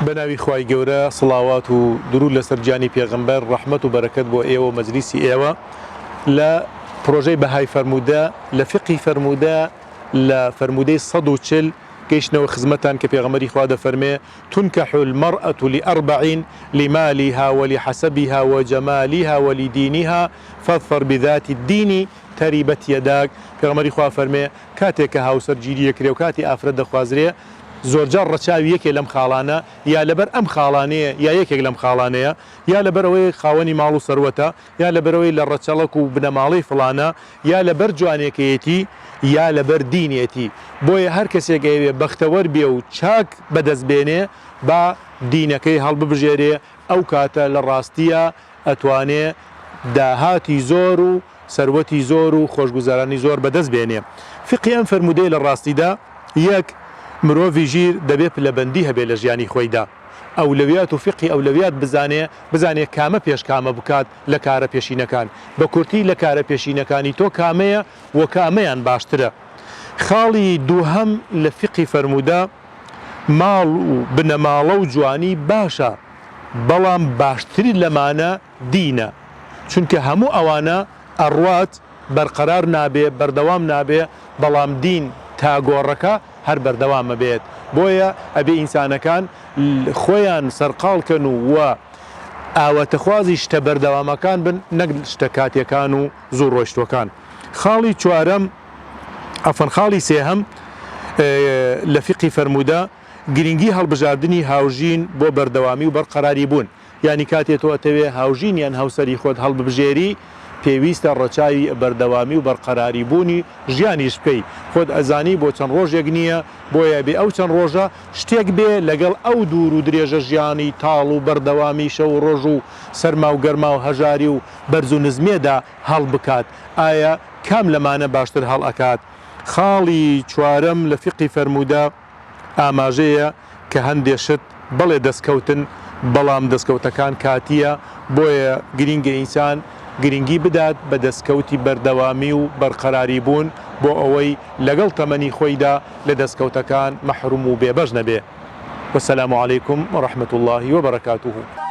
بەناوی خوای گەورە سڵاوات و درود لەسەر گیانی پێغەمبەر ڕەحمەت و بەرەکەت بۆ ئێوە مەجلیسی ئێوە لە پرۆژەی بەهای فەرموودە لە فقی فەرموودە لە فەرمودەی 140 گەیشتنەوە خزمەتان کە پێغەمبەری خوا دەفەرمێ تنكح المرأة لأربع لمالها ولحسبها وجمالها ولدينها فاظفر بذات الدين تربت يداك پێغەمبەری خوا فەرمێ کاتێک کە هاوسەرگیری یەکرێ و کاتی ئافرەت دەخوازرێ زۆرجار ڕەچاوی یەکێ لەم خاڵانە یا لەبەر ئەم خاڵانەیە یا یەکێک لەم خاڵانەیە یا لەبەرەوەی خاوەنی ماڵ و سەروەتە یا لەبەرەوەی لە ڕەچەڵک و بنەماڵەی فڵانە یا لەبەر جوانێکەیەتی یا لەبەر دینێتی بۆیە هەر کەسێک ئەوێ بەختەوەر بێ و چاک بەدەستبێنێ با دینەکەی هەڵببژێرێ ئەو کاتە لە ڕاستیە ئەتوانێ داهاتی زۆر و سەروەتی زۆر و خۆشگوزارانی زۆر بەدەست بێنێ فقی ئەم فەرمودەی لە ڕاستیدا یەک مرۆڤی ژیر دەبێت پلەبەندی هەبێ لە ژیانی خۆیدا ئەولەویات و فقی ئەولەویات بزانێ کامە پێش کامە بکات لە کارە پێشینەکان بە کورتی لە کارە پێشینەکانی تۆ کامەیە و کامەیان باشترە خاڵی دووهەم لە فقی فەرموودە ماڵ و بنەماڵە و جوانی باشە بەڵام باشتری لەمانە دینە چونکە هەموو ئەوانە ئەڕوات بەرقەرار نابێ بەردەوام نابێ بەڵام دین تاگۆڕەکە هەر بەردەوامە بێت بۆیە ئەبێ ئینسانەکان خۆیان سەرقاڵکەن و ئاوەتەخوازی شتە بەردەوامەکان بن نەک شتە کاتیەکان و زوو ڕۆیشتوەکان خاڵی چوارەم خاڵی سێهەم لە فقی فەرموودە گرنگی هەڵبژاردننی هاوژین بۆ بەردەوامی و بەرقەراری بوون یعنی کاتێک تۆ ئەتەوێ هاوژین یان هاوسەری خۆت هەڵبژێری پێویستە ڕەچاوی بەردەوامی و بەرقەراری بوونی ژیانیش بکەی خۆت ئەزانی بۆ چەند ڕۆژێک نییە بۆیە بێ ئەو چەند ڕۆژە شتێک بێ لەگەڵ ئەو دوور و درێژە ژیانی تاڵ و بەردەوامی شەو و ڕۆژ و سەرما و گەرما و هەژاری و بەرز و نزمێدا هەڵ بکات ئایا کام لەمانە باشتر هەڵ ئەکات خاڵی چوارەم لە فقی فەرموودە ئاماژەیە کە هەندێک شت بەڵێ دەستکەوتن بەڵام دەستکەوتەکان کاتیە بۆیە گرنگە ئینسان گرنگی بدات بە دەستکەوتی بەردەوامی و بەرقەراری بوون بۆ ئەوەی لەگەڵ تەمەنی خۆیدا لە دەستکەوتەکان مەحروم و بێبەش نەبێ وەسەلام عەلەیکوم وەڕەحمەتوڵڵاهی وەبەرەکاتوهو